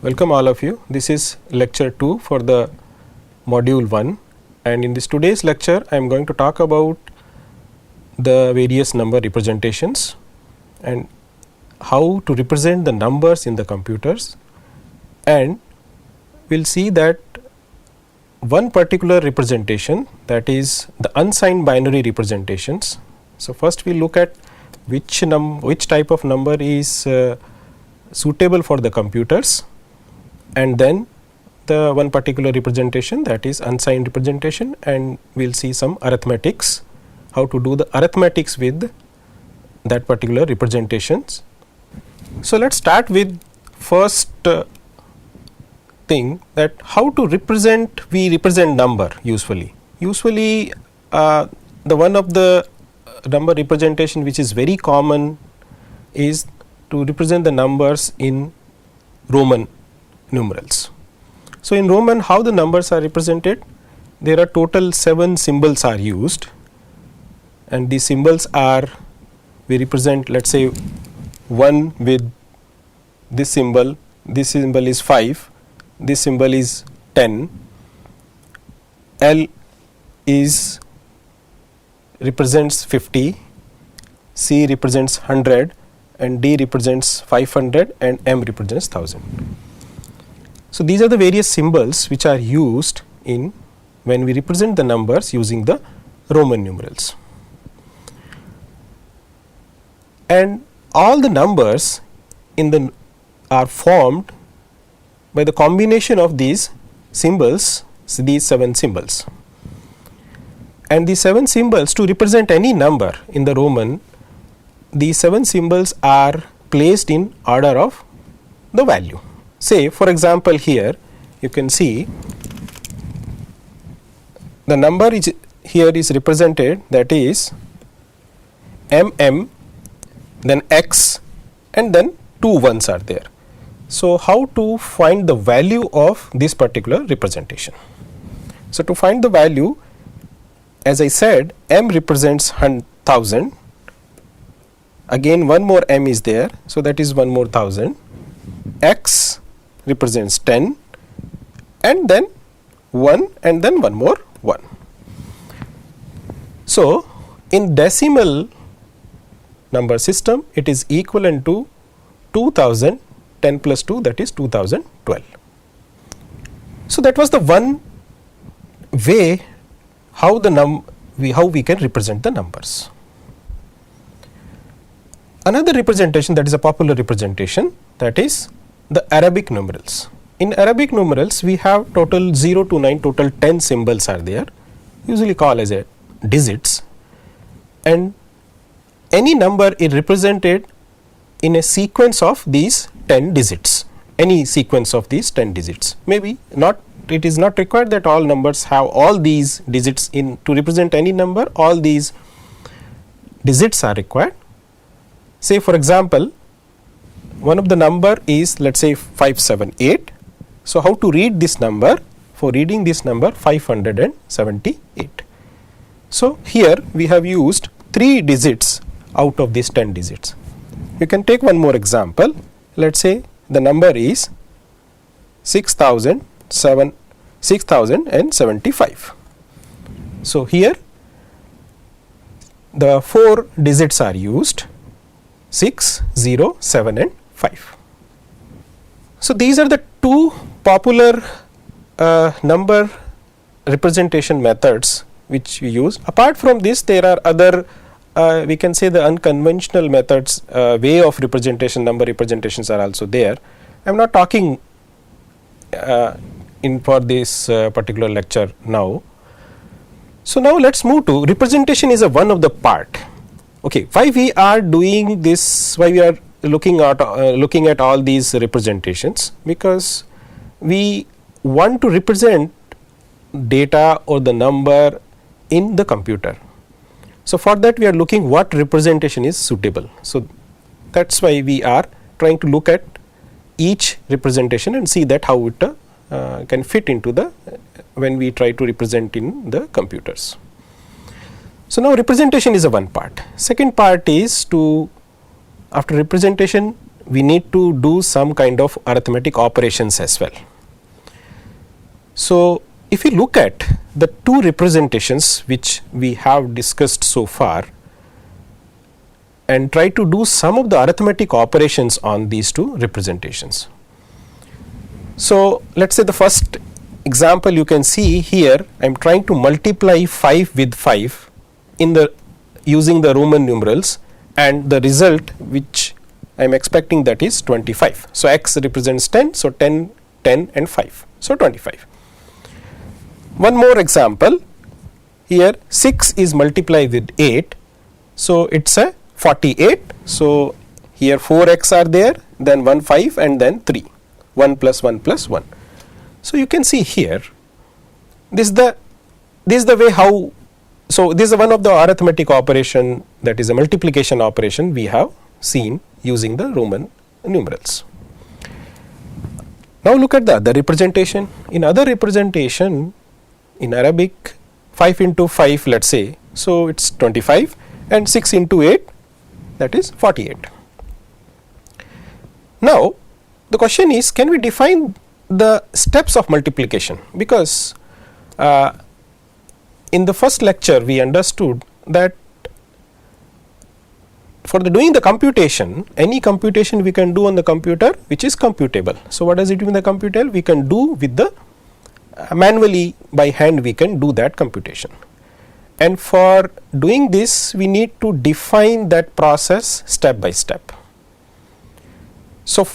Welcome all of you. This is lecture 2 for the module 1, and in this today's lecture I am going to talk about the various number representations and how to represent the numbers in the computers, and we will see that one particular representation, that is the unsigned binary representations. So, first we look at which type of number is suitable for the computers, and then the one particular representation, that is unsigned representation, and we will see some arithmetics, how to do the arithmetics with that particular representations. So, let us start with first thing, that how to we represent number usually. Usually the one of the number representation which is very common is to represent the numbers in Roman numerals. So, in Roman, how the numbers are represented? There are total 7 symbols are used, and these symbols are, we represent, let us say 1 with this symbol is 5, this symbol is 10, L is represents 50, C represents 100, and D represents 500, and M represents 1000. So, these are the various symbols which are used in when we represent the numbers using the Roman numerals. And all the numbers are formed by the combination of these symbols, these 7 symbols. And these 7 symbols, to represent any number in the Roman, these 7 symbols are placed in order of the value. Say for example, here you can see the number here is represented, that is then X, and then 2 ones are there. So, how to find the value of this particular representation? So, to find the value, as I said, M represents 1000, again one more M is there, so that is one more 1000, X represents 10, and then 1, and then one more 1. So, in decimal number system, it is equivalent to 2000, 10 plus 2, that is 2012. So, that was the one way how we can represent the numbers. Another representation that is a popular representation, that is the Arabic numerals. In Arabic numerals, we have total 0 to 9, total 10 symbols are there, usually called as a digits, and any number is represented in a sequence of these 10 digits, any sequence of these 10 digits. Maybe not, it is not required that all numbers have all these digits in to represent any number, all these digits are required. Say for example, one of the number is, let us say 578. So, how to read this number? For reading this number, 578. So, here we have used 3 digits out of these 10 digits. You can take one more example. Let us say the number is 6075. So, here the 4 digits are used, 6, 0, 7 and 5. So, these are the 2 popular number representation methods which we use. Apart from this, there are other we can say the unconventional methods, way of representation, number representations are also there. I am not talking for this particular lecture now. So, now let us move to representation is a one of the part. Okay, why we are doing this, why we are looking at all these representations? Because we want to represent data or the number in the computer. So, for that we are looking what representation is suitable. So, that is why we are trying to look at each representation and see that how it can fit into the when we try to represent in the computers. So, now representation is a one part. Second part is to, after representation, we need to do some kind of arithmetic operations as well. So if we look at the two representations which we have discussed so far and try to do some of the arithmetic operations on these two representations. So let us say the first example you can see here, I am trying to multiply 5 with 5 in the using the Roman numerals, and the result which I am expecting, that is 25. So x represents 10, so 10, 10 and 5, so 25. One more example, here 6 is multiplied with 8, so it is a 48. So here 4x are there, then 1 5 and then 3, 1 plus 1 plus 1. So you can see here, this is the way how, so this is one of the arithmetic operation, that is a multiplication operation we have seen using the Roman numerals. Now look at the other representation. In other representation in Arabic, 5 into 5, let us say, so it is 25, and 6 into 8, that is 48. Now the question is, can we define the steps of multiplication? Because in the first lecture we understood that for doing the computation, any computation we can do on the computer which is computable. So what does it mean, the computable? We can do with the manually, by hand we can do that computation, and for doing this we need to define that process step by step. So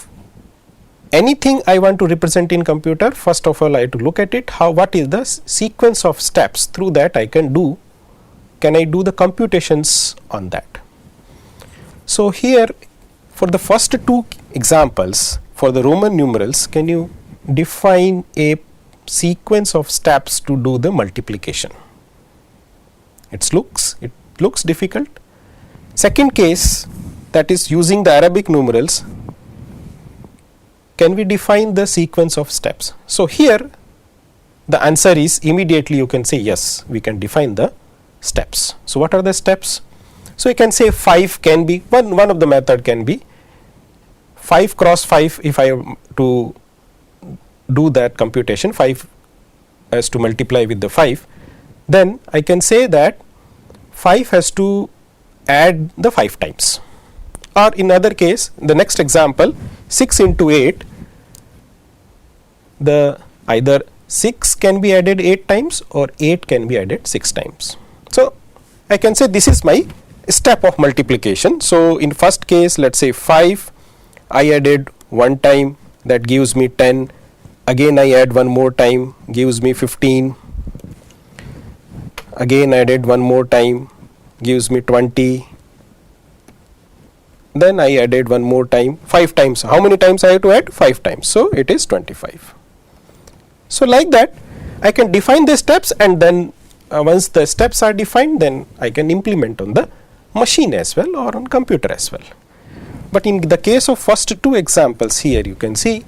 anything I want to represent in computer, first of all I have to look at it, what is the sequence of steps through that I can do the computations on that. So here for the first two examples for the Roman numerals, can you define a sequence of steps to do the multiplication? It looks difficult. Second case, that is using the Arabic numerals, can we define the sequence of steps? So here the answer is, immediately you can say yes, we can define the steps. So what are the steps? So you can say 5 can be, one of the method can be 5 cross 5. If I am to do that computation, 5 has to multiply with the 5, then I can say that 5 has to add the 5 times. Or in other case, the next example, 6 into 8, the either 6 can be added 8 times or 8 can be added 6 times. So I can say this is my step of multiplication. So in first case, let us say 5, I added one time, that gives me 10, again I add one more time, gives me 15, again added one more time, gives me 20, then I added one more time, 5 times. How many times I have to add? 5 times. So it is 25. So like that I can define the steps, and then once the steps are defined, then I can implement on the machine as well or on computer as well. But in the case of first two examples here, you can see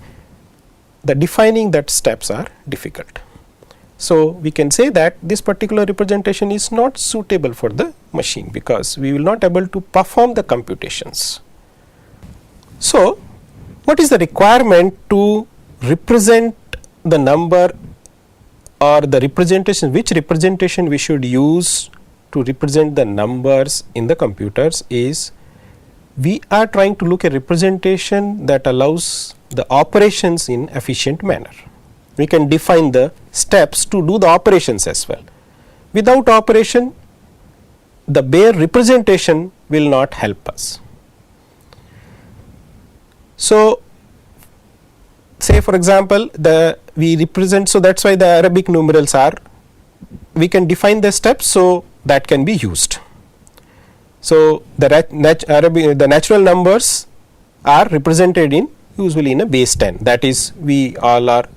the defining that steps are difficult. So we can say that this particular representation is not suitable for the machine, because we will not able to perform the computations. So what is the requirement to represent the number, or the representation, which representation we should use to represent the numbers in the computers? Is we are trying to look at representation that allows the operations in efficient manner. We can define the steps to do the operations as well. Without operation, the bare representation will not help us. So say for example, we represent, so that's why the Arabic numerals are, we can define the steps, so that can be used. So the natural numbers are represented in usually in a base 10, that is we all are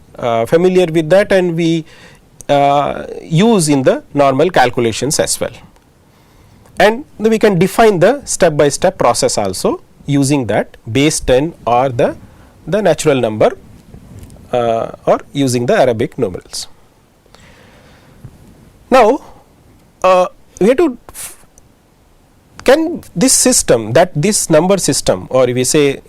familiar with that, and we use in the normal calculations as well. And we can define the step by step process also using that base 10 or the natural number or using the Arabic numerals. Now we have to can this system, that this number system, or we say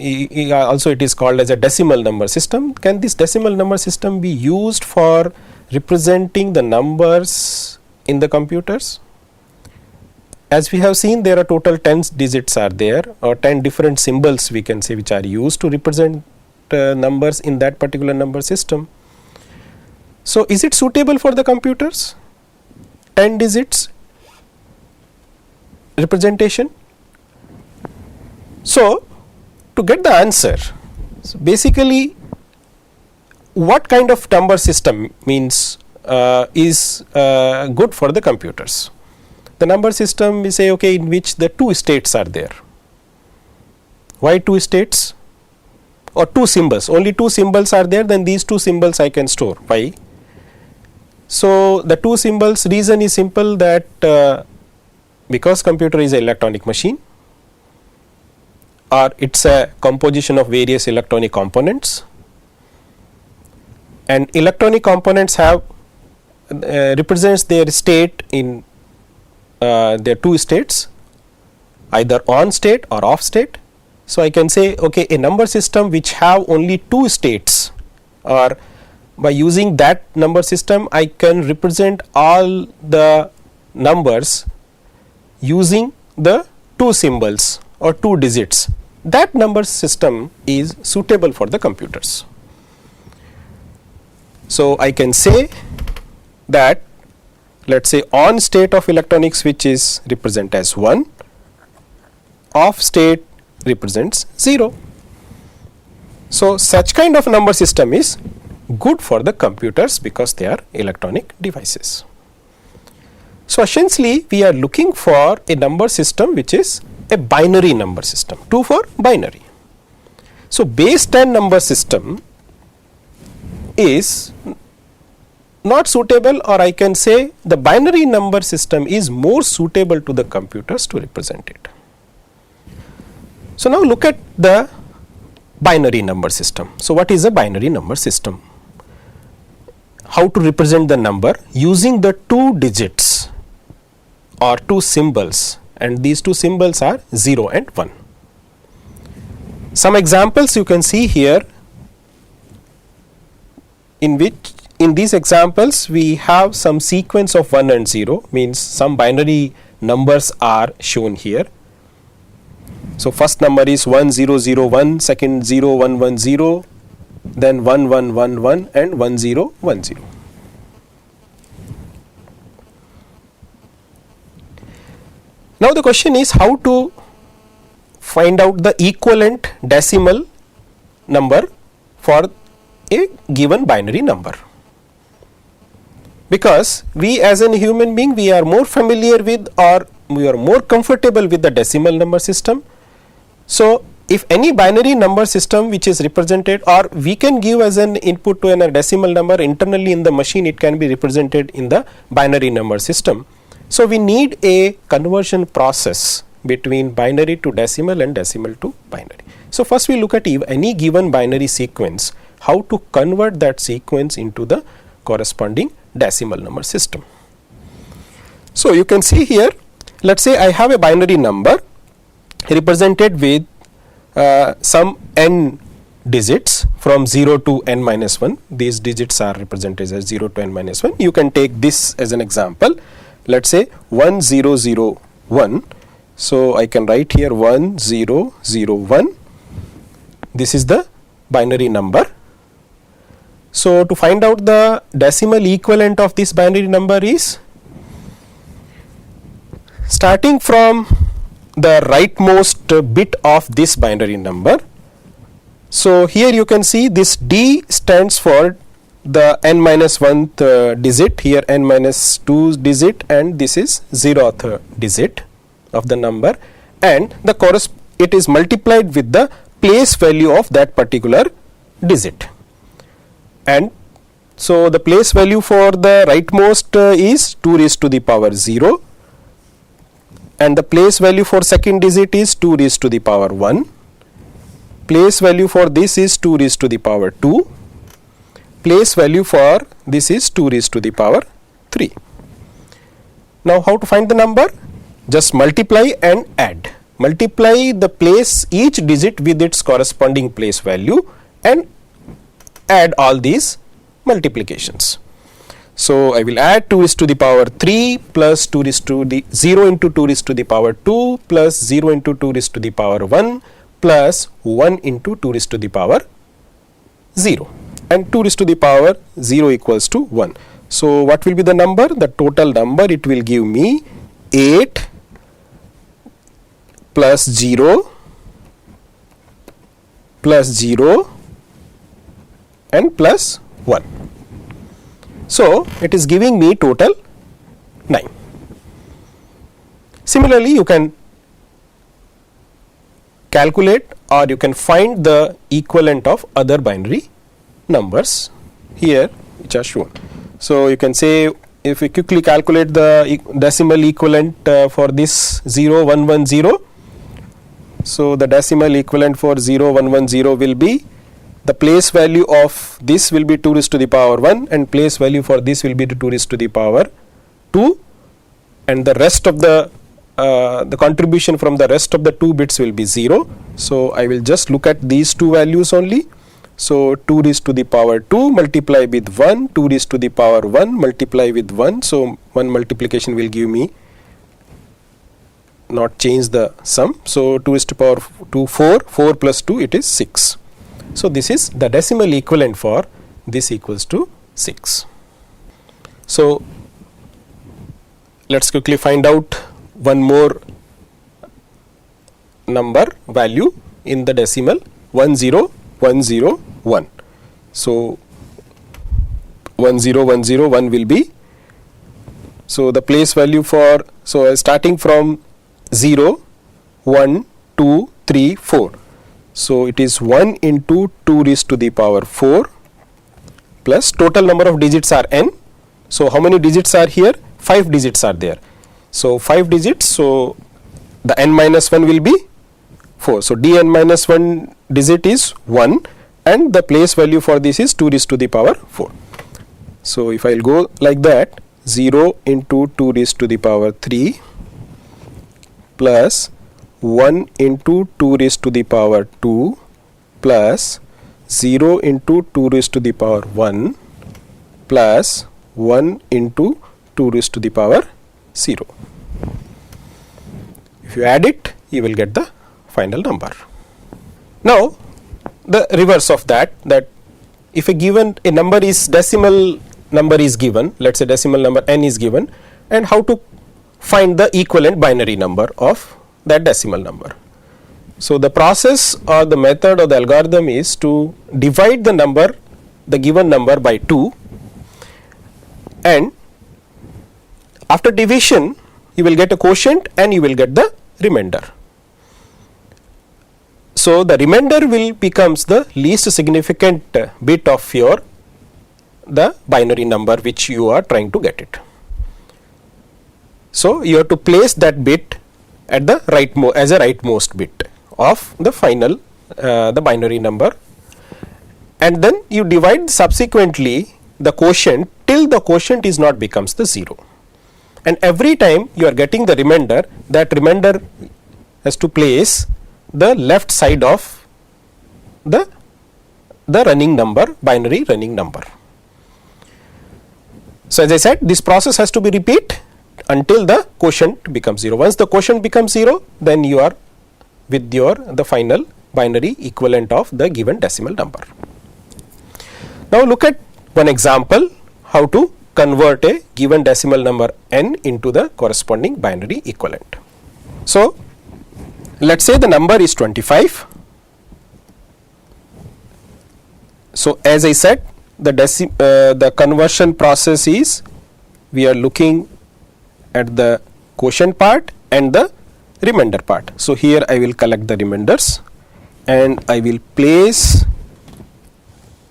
also it is called as a decimal number system, can this decimal number system be used for representing the numbers in the computers? As we have seen, there are total 10 digits are there, or 10 different symbols we can say which are used to represent numbers in that particular number system. So is it suitable for the computers? 10 digits representation? So to get the answer, so basically what kind of number system means is good for the computers? The number system, we say, okay, in which the two states are there. Why two states? Or two symbols, only two symbols are there, then these two symbols I can store. Why? So the two symbols, reason is simple, that because computer is an electronic machine, or it's a composition of various electronic components, and electronic components have represents their state in their two states, either on state or off state. So I can say, okay, a number system which have only two states, or by using that number system I can represent all the numbers using the two symbols or two digits. That number system is suitable for the computers. So I can say that, let us say, on state of electronic switch is represent as 1, off state represents 0. So such kind of number system is good for the computers because they are electronic devices. So essentially we are looking for a number system which is a binary number system, 2 for binary. So base 10 number system is not suitable, or I can say the binary number system is more suitable to the computers to represent it. So now look at the binary number system. So what is a binary number system? How to represent the number using the two digits or two symbols, and these two symbols are 0 and 1. Some examples you can see here, in which in these examples we have some sequence of 1 and 0, means some binary numbers are shown here. So first number is 1001, second 0110, then 1111 and 1010. Now the question is how to find out the equivalent decimal number for a given binary number. Because we as a human being, we are more familiar with, or we are more comfortable with the decimal number system. So if any binary number system which is represented, or we can give as an input to a decimal number internally in the machine, it can be represented in the binary number system. So we need a conversion process between binary to decimal and decimal to binary. So first we look at any given binary sequence, how to convert that sequence into the corresponding decimal number system. So you can see here, let us say I have a binary number represented with some n digits from 0 to n minus 1. These digits are represented as 0 to n minus 1. You can take this as an example. Let us say 1001. So I can write here 1001. This is the binary number. So to find out the decimal equivalent of this binary number is, starting from the rightmost bit of this binary number. So here you can see this D stands for the n minus 1th digit, here n minus 2 digit, and this is 0th digit of the number, and the it is multiplied with the place value of that particular digit. And so the place value for the rightmost is 2 raised to the power 0, and the place value for second digit is 2 raised to the power 1. Place value for this is 2 raised to the power 2. Place value for this is 2 raised to the power 3. Now how to find the number? just multiply and add. Multiply the place, each digit with its corresponding place value, and add all these multiplications. So I will add 2 raised to the power 3 plus 2 raised to the 0 into 2 raised to the power 2 plus 0 into 2 raised to the power 1 plus 1 into 2 raised to the power 0, and 2 raised to the power 0 equals to 1. So what will be the number? The total number, it will give me 8 plus 0 plus 0 and plus 1. So it is giving me total 9. Similarly, you can calculate or you can find the equivalent of other binary numbers here which are shown. So you can say, if we quickly calculate the decimal equivalent for this 0110, so the decimal equivalent for 0110 will be, the place value of this will be 2 raised to the power 1 and place value for this will be 2 raised to the power 2, and the rest of the contribution from the rest of the 2 bits will be 0. So I will just look at these two values only. So 2 raised to the power 2 multiply with 1, 2 raised to the power 1 multiply with 1. So one multiplication will give me, not change the sum. So 2 raised to power 2 4, 4 plus 2 it is 6. So this is the decimal equivalent for this equals to 6. So let's quickly find out one more number value in the decimal, 10101. So 10101 will be, so the place value for, so starting from 0 1 2 3 4, so it is 1 into 2 raised to the power 4 plus total number of digits are n. So how many digits are here? 5 digits are there. So 5 digits, so the n minus 1 will be 4. So dn minus 1 digit is 1 and the place value for this is 2 raised to the power 4. So if I will go like that, 0 into 2 raised to the power 3 plus 1 into 2 raised to the power 2 plus 0 into 2 raised to the power 1 plus 1 into 2 raised to the power 0. If you add it, you will get the final number. Now the reverse of that, if a number is decimal number is given, let's say decimal number n is given, and how to find the equivalent binary number of that decimal number. So the process or the method or the algorithm is to divide the number, the given number by 2, and after division you will get a quotient and you will get the remainder. So the remainder will becomes the least significant bit of the binary number which you are trying to get it. So you have to place that bit at the as a rightmost bit of the final the binary number, and then you divide subsequently the quotient till the quotient is not becomes the 0, and every time you are getting the remainder, that remainder has to place the left side of the running number, binary running number. So as I said, this process has to be repeat until the quotient becomes 0. Once the quotient becomes 0, then you are with the final binary equivalent of the given decimal number. Now look at one example how to convert a given decimal number n into the corresponding binary equivalent. So let's say the number is 25. So as I said, the conversion process is, we are looking at the quotient part and the remainder part. So here I will collect the remainders and I will place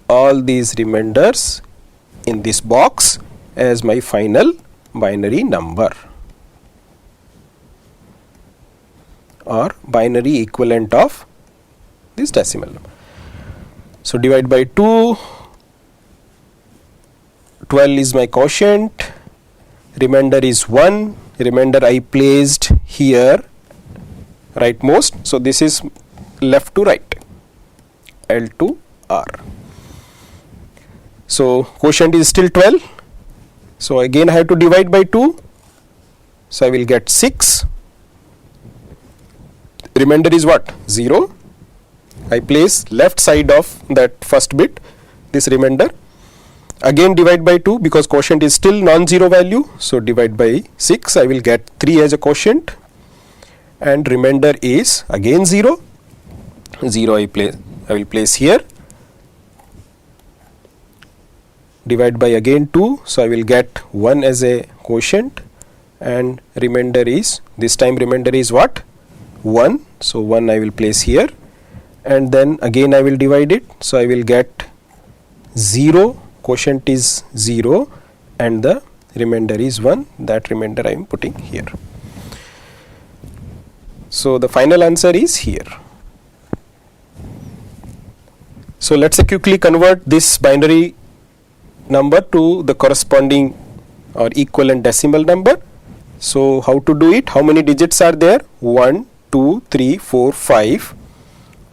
all these remainders in this box as my final binary number or binary equivalent of this decimal number. So divide by 2, 12 is my quotient, remainder is 1, remainder I placed here rightmost. So this is left to right, L to R. So quotient is still 12. So again I have to divide by 2. So I will get 6. Remainder is what? 0. I place left side of that first bit, this remainder. Again divide by 2 because quotient is still non-zero value. So divide by 6, I will get 3 as a quotient, and remainder is again 0. 0 I will place here. Divide by again 2, so I will get 1 as a quotient, and remainder is, this time remainder is what? 1. So 1 I will place here, and then again I will divide it. So I will get 0, quotient is 0, and the remainder is 1. That remainder I am putting here. So the final answer is here. So let's quickly convert this binary number to the corresponding or equivalent decimal number. So how to do it? How many digits are there? 1, 2, 3, 4, 5.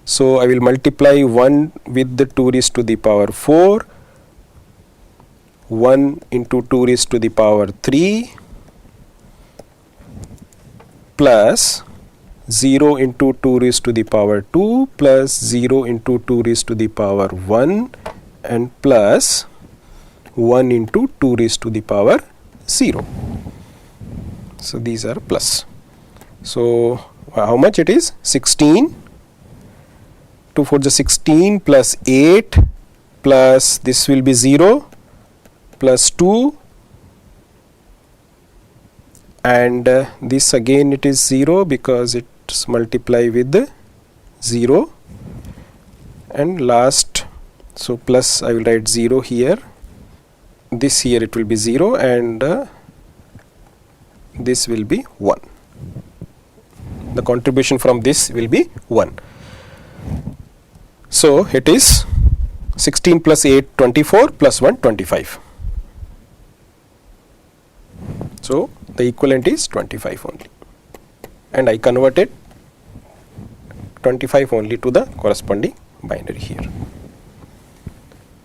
So I will multiply 1 with the 2 raised to the power 4, 1 into 2 raised to the power 3, plus 0 into 2 raised to the power 2, plus 0 into 2 raised to the power 1, and plus 1 into 2 raised to the power 0. So these are plus. So how much it is? 16. 2 4 is 16 plus 8 plus this will be 0 plus 2, and this again it is 0 because it's multiply with the 0, and last, so plus I will write 0 here, this here it will be 0, and this will be 1. The contribution from this will be 1. So it is 16 plus 8 24 plus 1 25. So the equivalent is 25 only, and I converted 25 only to the corresponding binary here.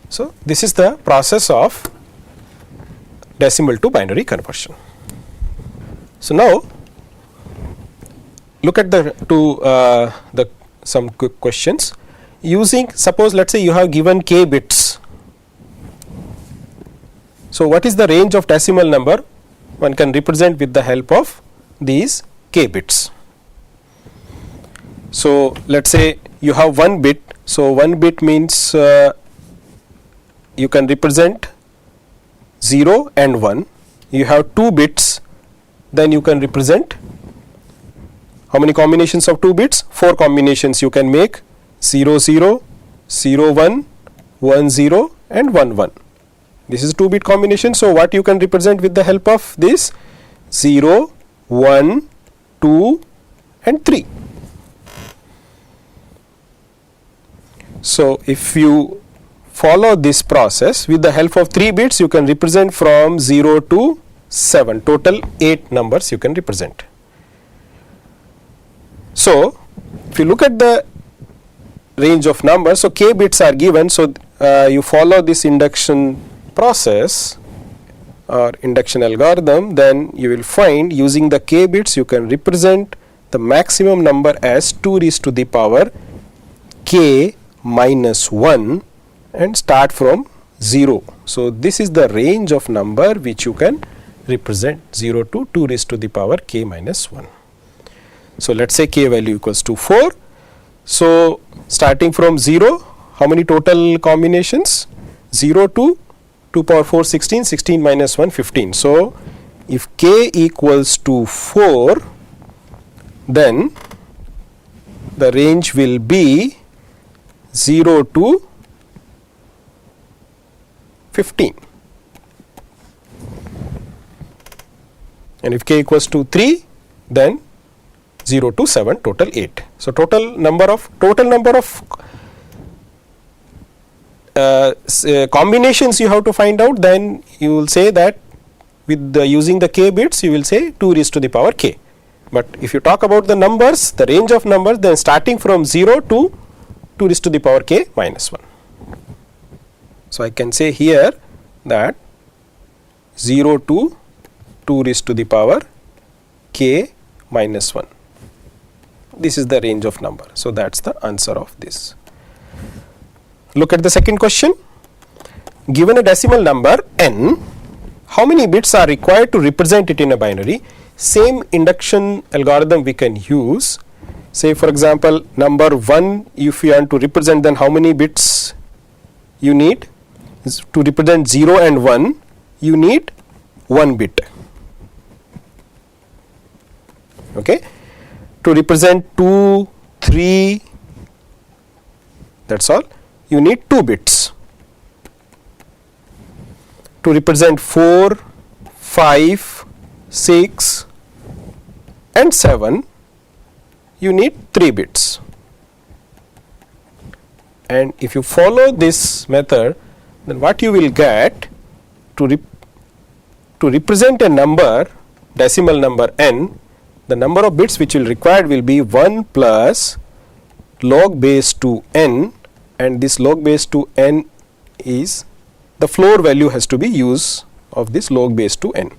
So this is the process of decimal to binary conversion. So now look at the some quick questions. Using, suppose let's say you have given k bits. So what is the range of decimal number one can represent with the help of these k bits? So let's say you have 1 bit. So 1 bit means you can represent 0 and 1. You have 2 bits, then you can represent how many combinations of 2 bits? 4 combinations you can make: 0 0, 0 1, 1 0, and 1 1. This is 2 bit combination. So what you can represent with the help of this? 0, 1, 2, and 3. So if you follow this process with the help of 3 bits, you can represent from 0 to 7. Total 8 numbers you can represent. So if you look at the range of numbers, so k bits are given. So you follow this induction process or induction algorithm, then you will find using the k bits you can represent the maximum number as 2 raised to the power k minus 1 and start from 0. So this is the range of number which you can represent, 0 to 2 raised to the power k minus 1. So let's say k value equals to 4. So starting from 0, how many total combinations? 0 to 2 power 4 16, 16 minus 1 15. So if k equals to 4, then the range will be 0 to 15. And if k equals to 3, then 0 to 7, total 8. So total number of combinations you have to find out. Then you will say that with using the k bits, you will say 2 raised to the power k. But if you talk about the numbers, the range of numbers, then starting from 0 to 2 raised to the power k minus 1. So I can say here that 0 to 2 raised to the power k minus 1. This is the range of number. So that's the answer of this. Look at the second question. Given a decimal number n, how many bits are required to represent it in a binary? Same induction algorithm we can use. Say for example, number 1, if you want to represent, then how many bits you need? To represent 0 and 1, you need 1 bit. Okay. To represent 2, 3, that's all, you need 2 bits. To represent 4, 5, 6 and 7, you need 3 bits. And if you follow this method, then what you will get, to represent a number, decimal number n, the number of bits which will required will be 1 plus log base 2n, and this log base 2n is the floor value has to be used of this log base 2n.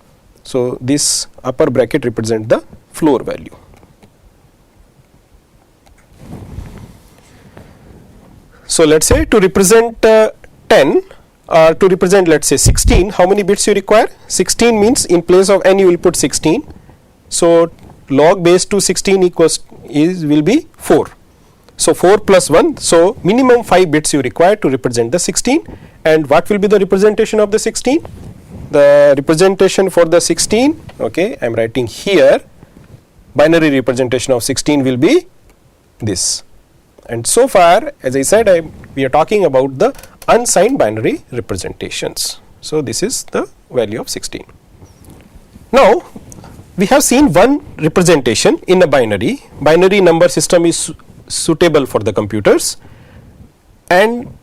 So this upper bracket represent the floor value. So let's say to represent 10 or to represent let's say 16, how many bits you require? 16 means in place of n you will put 16. So log base 2 16 equals will be 4. So 4 plus 1, so minimum 5 bits you require to represent the 16. And what will be the representation of the 16? The representation for the 16, okay, I am writing here, binary representation of 16 will be this. And so far, as I said, we are talking about the unsigned binary representations. So this is the value of 16. Now we have seen one representation in a binary. Binary number system is suitable for the computers, and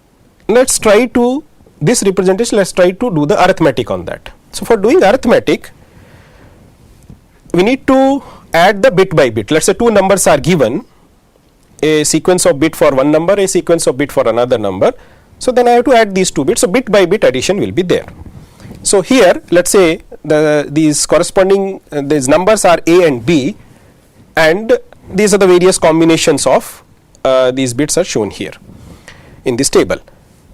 let's try to this representation, let's try to do the arithmetic on that. So for doing arithmetic, we need to add the bit by bit. Let's say two numbers are given, a sequence of bit for one number, a sequence of bit for another number. So then I have to add these 2 bits. So bit by bit addition will be there. So here let's say these corresponding these numbers are a and b, and these are the various combinations of these bits are shown here in this table.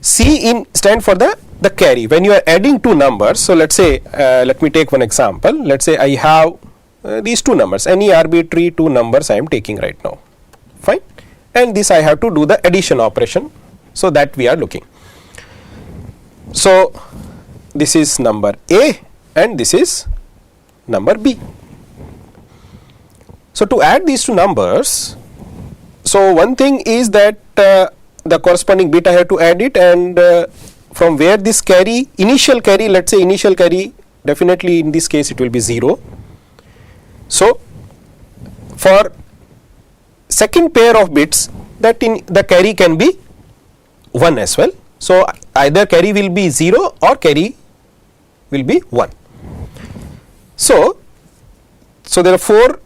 C in stand for the carry. When you are adding 2 numbers, so let's say let me take one example. Let's say I have these 2 numbers, any arbitrary 2 numbers I am taking right now, fine, and this I have to do the addition operation, so that we are looking. So this is number A and this is number B. So to add these 2 numbers, so one thing is that the corresponding bit I have to add it, and from where this carry, initial carry, let's say initial carry, definitely in this case it will be 0. So for second pair of bits, that in the carry can be 1 as well. So either carry will be 0 or carry will be 1. So there are 4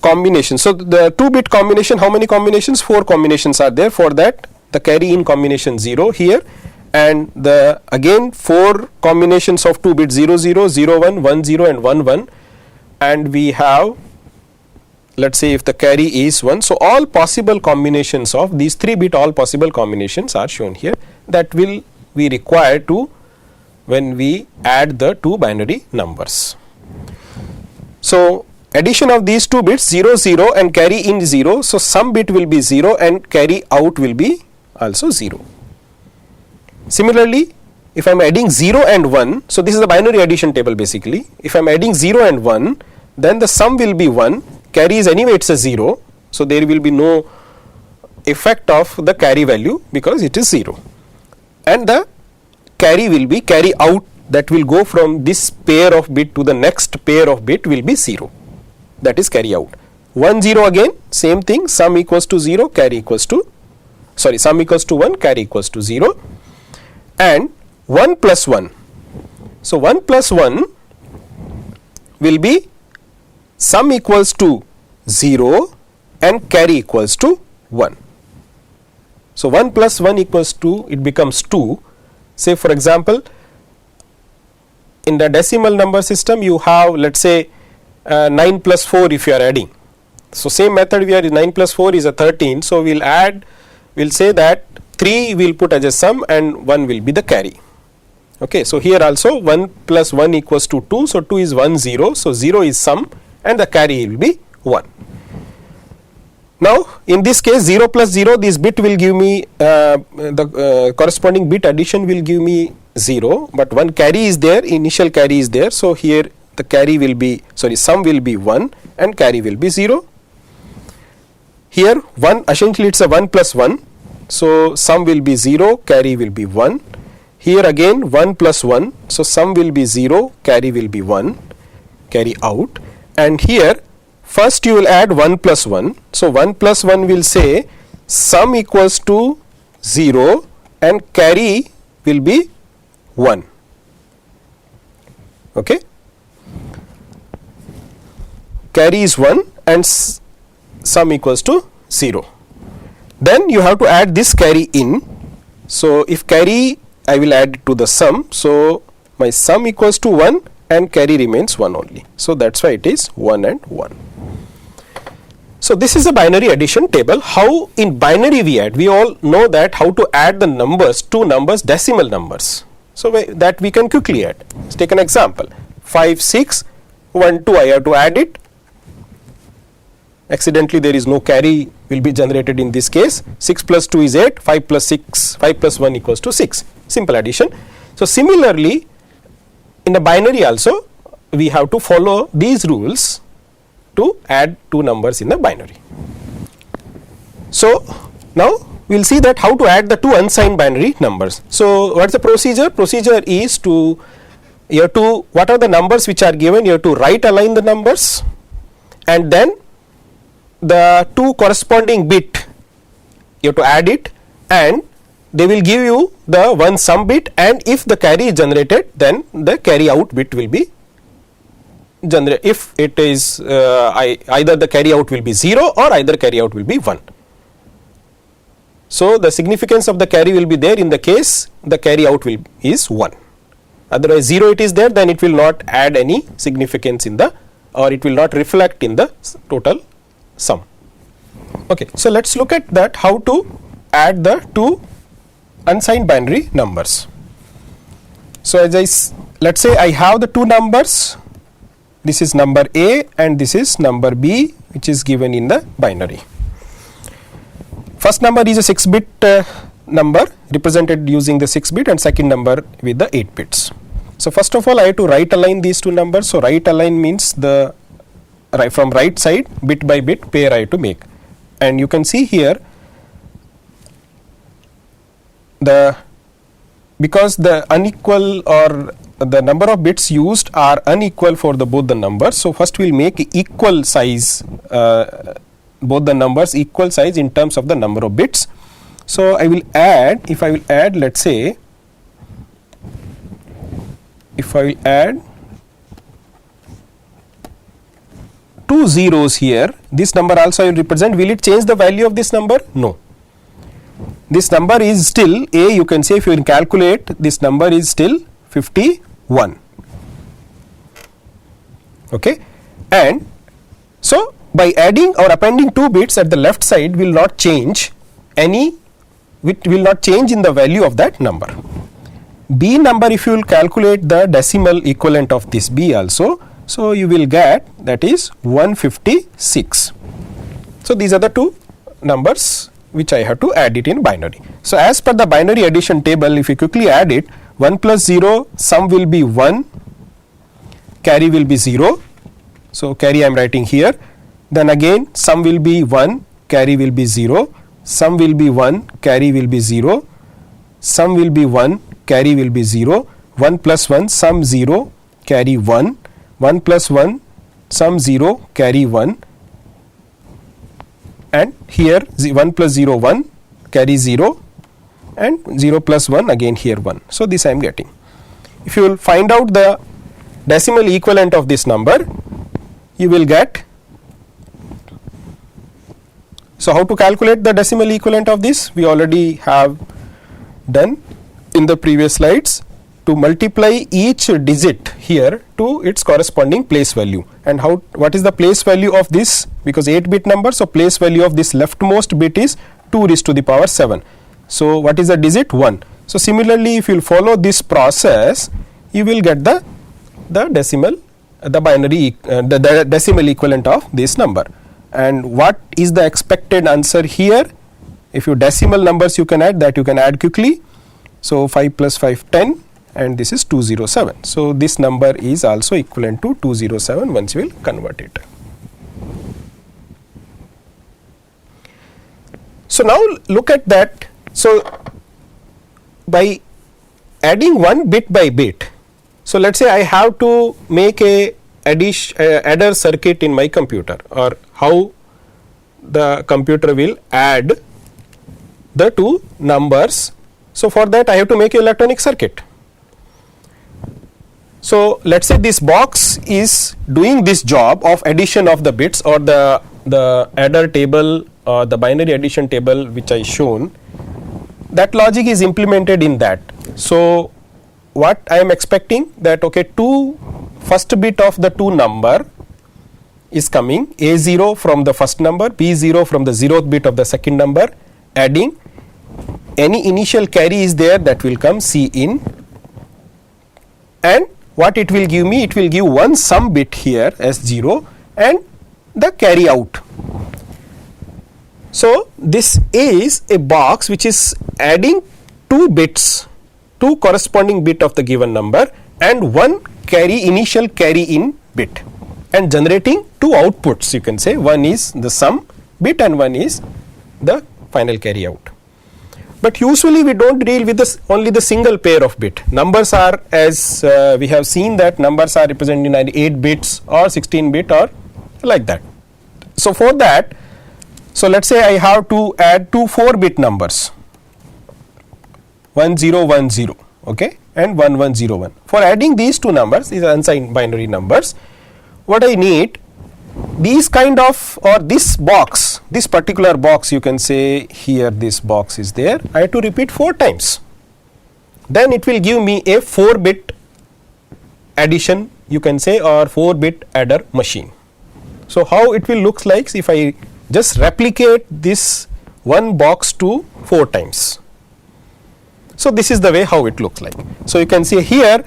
combinations. So the 2-bit combination, how many combinations? 4 combinations are there. For that, the carry in combination 0 here, and the again 4 combinations of 2 bits 0 0 0 1 1 0 and 1 1, and we have, let's say if the carry is 1, so all possible combinations of these 3-bit, all possible combinations are shown here, that will be required to when we add the 2 binary numbers. So addition of these 2 bits 0 0 and carry in 0, so some bit will be 0 and carry out will be also 0. Similarly, if I am adding 0 and 1, so this is the binary addition table basically. If I am adding 0 and 1, then the sum will be 1, carry is anyway it's a 0, so there will be no effect of the carry value because it is 0, and the carry will be carry out, that will go from this pair of bit to the next pair of bit will be 0, that is carry out. 1 0 again same thing, sum equals to 0, carry equals to, sorry, sum equals to 1, carry equals to 0, and 1 plus 1. So 1 plus 1 will be sum equals to 0 and carry equals to 1. So 1 plus 1 equals 2, it becomes 2. Say for example, in the decimal number system you have, let's say 9 plus 4 if you are adding. So same method we are, 9 plus 4 is a 13. So we'll add, we'll say that 3 we'll put as a sum and 1 will be the carry. Okay, so here also 1 plus 1 equals to 2. So 2 is 1 0. So 0 is sum and the carry will be 1. Now in this case 0 plus 0, this bit will give me the corresponding bit addition will give me 0, but one carry is there, initial carry is there. So here the carry will be, sorry, sum will be 1 and carry will be 0. Here 1, essentially it's a 1 plus 1. So sum will be 0, carry will be 1. Here again 1 plus 1. So sum will be 0, carry will be 1, carry out. And here first you will add 1 plus 1. So 1 plus 1 will say sum equals to 0 and carry will be 1. Okay. Carry is 1 and sum equals to 0. Then you have to add this carry in. So if carry, I will add it to the sum. So my sum equals to 1 and carry remains 1 only. So that's why it is 1 and 1. So this is a binary addition table. How in binary we add? We all know that how to add the numbers, two numbers, decimal numbers. So that we can quickly add. Let's take an example. 5, 6, 1, 2, I have to add it. Accidentally there is no carry will be generated in this case. 6 plus 2 is 8, 5 plus 6, 5 plus 1 equals to 6. Simple addition. So similarly in the binary also we have to follow these rules to add two numbers in the binary. So now we will see that how to add the two unsigned binary numbers. So what is the procedure? Procedure is to, you have to, what are the numbers which are given, you have to right align the numbers and then the two corresponding bit you have to add it and they will give you the one sum bit, and if the carry is generated then the carry out bit will be generated. If it is either the carry out will be 0 or either carry out will be 1. So the significance of the carry will be there in the case the carry out will is 1. Otherwise 0 it is there, then it will not add any significance in the, or it will not reflect in the total sum. Okay, so let's look at that, how to add the two unsigned binary numbers. So as let's say I have the two numbers, this is number A and this is number B, which is given in the binary. First number is a 6-bit number represented using the 6-bit, and second number with the 8 bits. So first of all I have to right align these two numbers. So right align means the from right side bit by bit pair I have to make, and you can see here because the unequal or the number of bits used are unequal for the both the numbers. So first we will make equal size, both the numbers equal size in terms of the number of bits. So I will add, if I will add, let's say if I will add 2 zeros here, this number also I will represent. Will it change the value of this number? No. This number is still A, you can say if you can calculate, this number is still 51. Okay, and so by adding or appending 2 bits at the left side will not change any, it will not change in the value of that number. B number, if you will calculate the decimal equivalent of this B also, so you will get that is 156. So these are the two numbers which I have to add it in binary. So as per the binary addition table, if you quickly add it, 1 plus 0, sum will be 1, carry will be 0. So carry I am writing here. Then again sum will be 1, carry will be 0, sum will be 1, carry will be 0, sum will be 1, carry will be 0, 1 plus 1, sum 0, carry 1, 1 plus 1, sum 0, carry 1, and here 1 plus 0, 1, carry 0, and 0 plus 1 again here 1. So this I am getting. If you will find out the decimal equivalent of this number, you will get. So how to calculate the decimal equivalent of this? We already have done in the previous slides. To multiply each digit here to its corresponding place value. And what is the place value of this? Because 8-bit number, so place value of this leftmost bit is 2 raised to the power 7. So what is the digit? 1. So similarly, if you will follow this process, you will get the decimal, the binary, the decimal equivalent of this number. And what is the expected answer here? If you decimal numbers you can add, that you can add quickly. So 5 plus 5, 10. And this is 207. So this number is also equivalent to 207 once you will convert it. So now look at that. So by adding one bit by bit, so let's say I have to make a adder circuit in my computer, or how the computer will add the two numbers. So for that I have to make an electronic circuit. So let's say this box is doing this job of addition of the bits, or the adder table or the binary addition table which I shown. That logic is implemented in that. So what I am expecting, that okay, first bit of the two number is coming, A0 from the first number, B0 from the 0th bit of the second number, adding any initial carry is there, that will come C in, and what it will give me, it will give one sum bit here as 0 and the carry out. So this is a box which is adding two bits, two corresponding bit of the given number, and one initial carry in bit, and generating two outputs. You can say one is the sum bit and one is the final carry out. But usually we don't deal with only the single pair of bit. Numbers are, as we have seen, that numbers are represented in 8 bits or 16 bit or like that. So for that, so let's say I have to add two 4-bit numbers, 1010, okay, and 1101. For adding these two numbers, these are unsigned binary numbers, what I need, these kind of, or this box, this particular box, you can say here this box is there, I have to repeat 4 times. Then it will give me a 4-bit addition, you can say, or 4-bit adder machine. So how it will look like if I just replicate this one box to 4 times. So this is the way how it looks like. So you can see here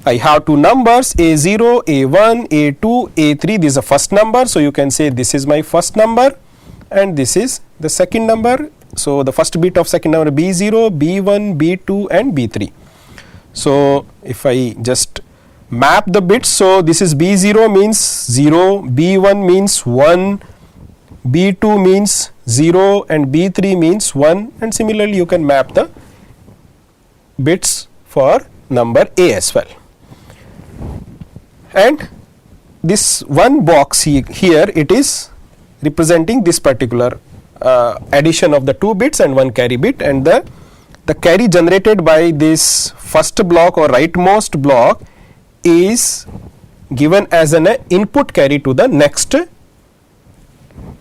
I have two numbers, A0, A1, A2, A3. This is the first number. So you can say this is my first number and this is the second number. So the first bit of second number B0, B1, B2 and B3. So if I just map the bits, so this is B0 means 0, B1 means 1, B2 means 0 and B3 means 1, and similarly you can map the bits for number A as well. And this one box here, it is representing this particular addition of the 2 bits and 1 carry bit, and the carry generated by this first block or rightmost block is given as an input carry to the next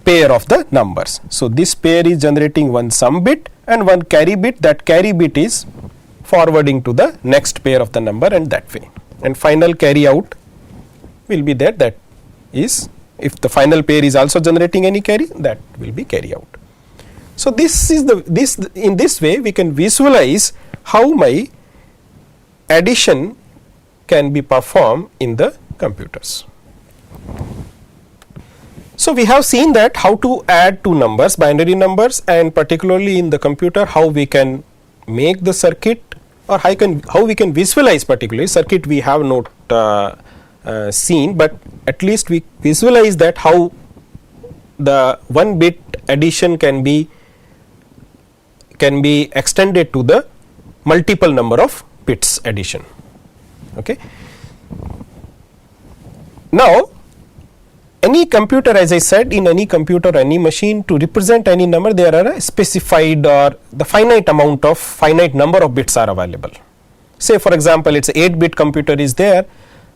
pair of the numbers. So this pair is generating one sum bit and one carry bit. That carry bit is forwarding to the next pair of the number, and that way, and final carry out will be there. That is, if the final pair is also generating any carry, that will be carry out. So this is in this way we can visualize how my addition can be performed in the computers. So we have seen that how to add two numbers, binary numbers, and particularly in the computer how we can make the circuit, or how we can visualize particularly circuit we have not seen, but at least we visualize that how the 1 bit addition can be extended to the multiple number of bits addition. Okay. Now any computer, as I said, in any computer, any machine, to represent any number, there are a specified or the finite number of bits are available. Say for example, it's 8-bit computer is there,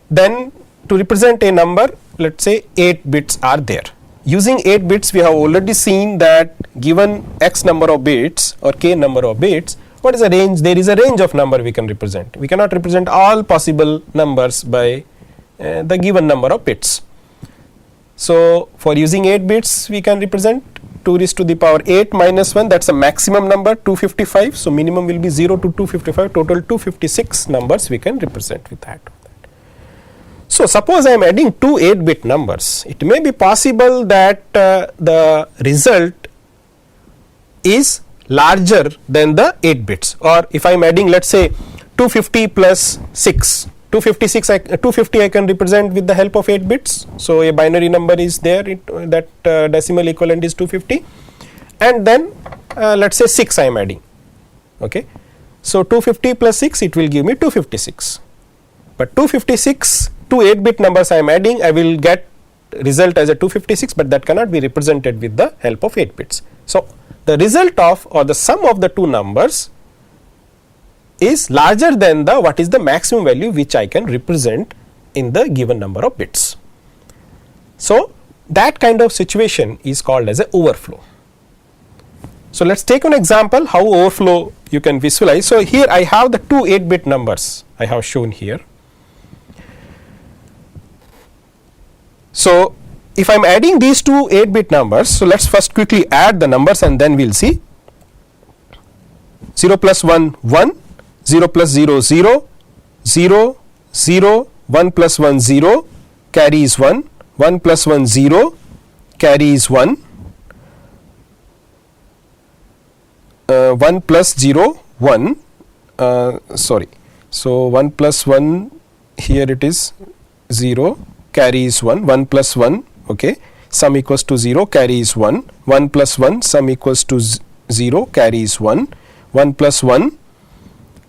then to represent a number, let us say 8 bits are there. Using 8 bits, we have already seen that given x number of bits or k number of bits, what is the range? There is a range of number we can represent. We cannot represent all possible numbers by the given number of bits. So, for using 8 bits, we can represent 2 raised to the power 8 minus 1, that is a maximum number 255. So, minimum will be 0 to 255, total 256 numbers we can represent with that. So, suppose I am adding two 8-bit numbers, it may be possible that the result is larger than the 8 bits, or if I am adding, let us say 250 plus 6, 250 I can represent with the help of 8 bits. So, a binary number is there, that decimal equivalent is 250, and then let us say 6 I am adding. Okay. So, 250 plus 6, it will give me 256, but 256 two 8-bit numbers I am adding, I will get result as a 256, but that cannot be represented with the help of 8 bits. So, the result of or the sum of the two numbers is larger than the what is the maximum value which I can represent in the given number of bits. So, that kind of situation is called as a overflow. So, let us take an example how overflow you can visualize. So, here I have the two 8-bit numbers I have shown here. So, if I am adding these two 8-bit numbers, so let us first quickly add the numbers and then we will see. 0 plus 1 1, 0 plus 0 0, 0 0, 1 plus 1 0 carries 1, 1 plus 1 0 carries 1, 1 plus 0 1, sorry. So, 1 plus 1 here it is 0 carries 1, 1 plus 1, okay, sum equals to 0 carries 1, 1 plus 1 sum equals to 0 carries 1, 1 plus 1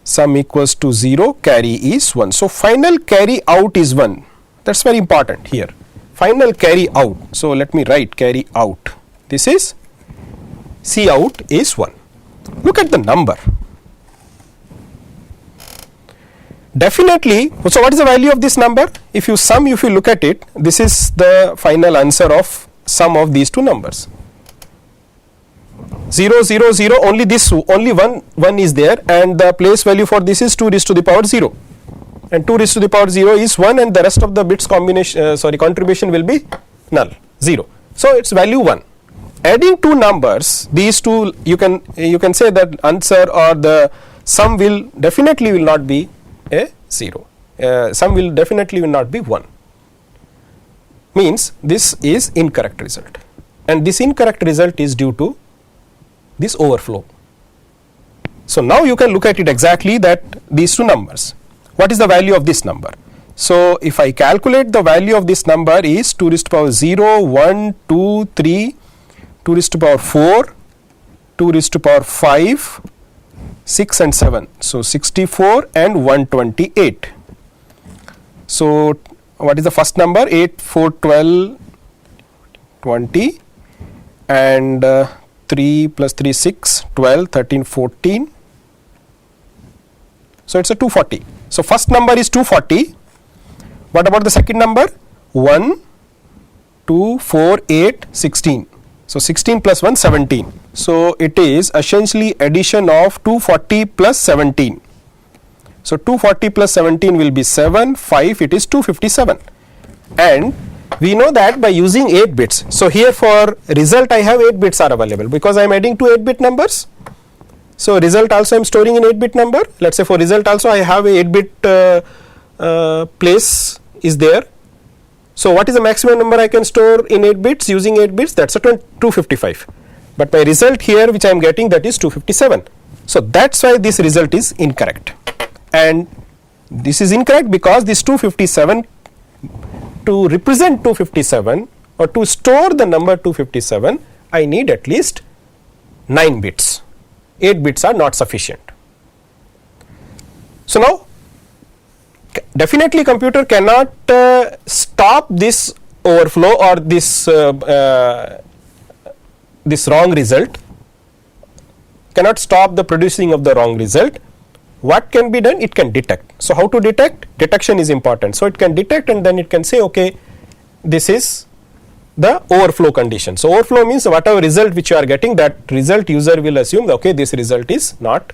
sum equals to 0 carry is 1. So, final carry out is 1, that is very important here, final carry out. So, let me write carry out, this is C out is 1. Look at the number. Definitely, so what is the value of this number? If you sum, if you look at it, this is the final answer of sum of these two numbers. 0 0 0, only this, only one is there, and the place value for this is 2 raised to the power 0, and 2 raised to the power 0 is 1, and the rest of the bits combination contribution will be null 0. So, its value 1. Adding two numbers, these two you can say that answer or the sum will definitely will not be a 0, sum will definitely will not be 1, means this is incorrect result, and this incorrect result is due to this overflow. So, now you can look at it exactly that these two numbers, what is the value of this number? So, if I calculate the value of this number is 2 raised to power 0, 1, 2, 3, 2 raised to power 4, 2 raised to power 5, 6 and 7. So, 64 and 128. So, what is the first number? 8, 4, 12, 20, and 3 plus 3, 6, 12, 13, 14. So, it is a 240. So, first number is 240. What about the second number? 1, 2, 4, 8, 16. So, 16 plus 1, 17. So, it is essentially addition of 240 plus 17. So, 240 plus 17 will be 7, 5, it is 257. And we know that by using 8 bits. So, here for result I have 8 bits are available because I am adding two 8-bit numbers. So, result also I am storing in 8-bit number. Let us say for result also I have a 8-bit place is there. So, what is the maximum number I can store in 8 bits using 8 bits? That is a 255, but my result here which I am getting, that is 257. So, that is why this result is incorrect, and this is incorrect because this 257, to represent 257 or to store the number 257, I need at least 9 bits, 8 bits are not sufficient. So, now definitely computer cannot stop this overflow or this this wrong result, cannot stop the producing of the wrong result, what can be done? It can detect. So how to detect? Detection is important. So it can detect, and then it can say, okay, this is the overflow condition. So overflow means whatever result which you are getting, that result user will assume that, okay, this result is not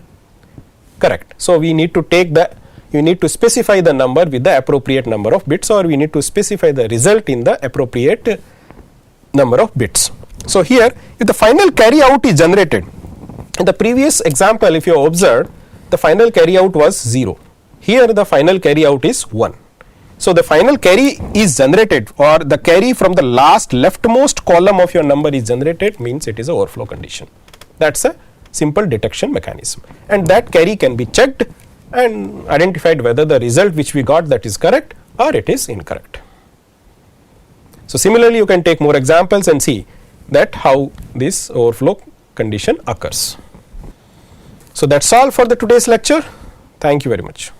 correct. So we need to take the, you need to specify the number with the appropriate number of bits, or we need to specify the result in the appropriate number of bits. So here, if the final carry out is generated, in the previous example, if you observed, the final carry out was 0. Here the final carry out is 1. So the final carry is generated, or the carry from the last leftmost column of your number is generated, means it is a overflow condition. That's a simple detection mechanism, and that carry can be checked and identified whether the result which we got, that is correct or it is incorrect. So similarly, you can take more examples and see that how this overflow condition occurs. So that's all for the today's lecture. Thank you very much.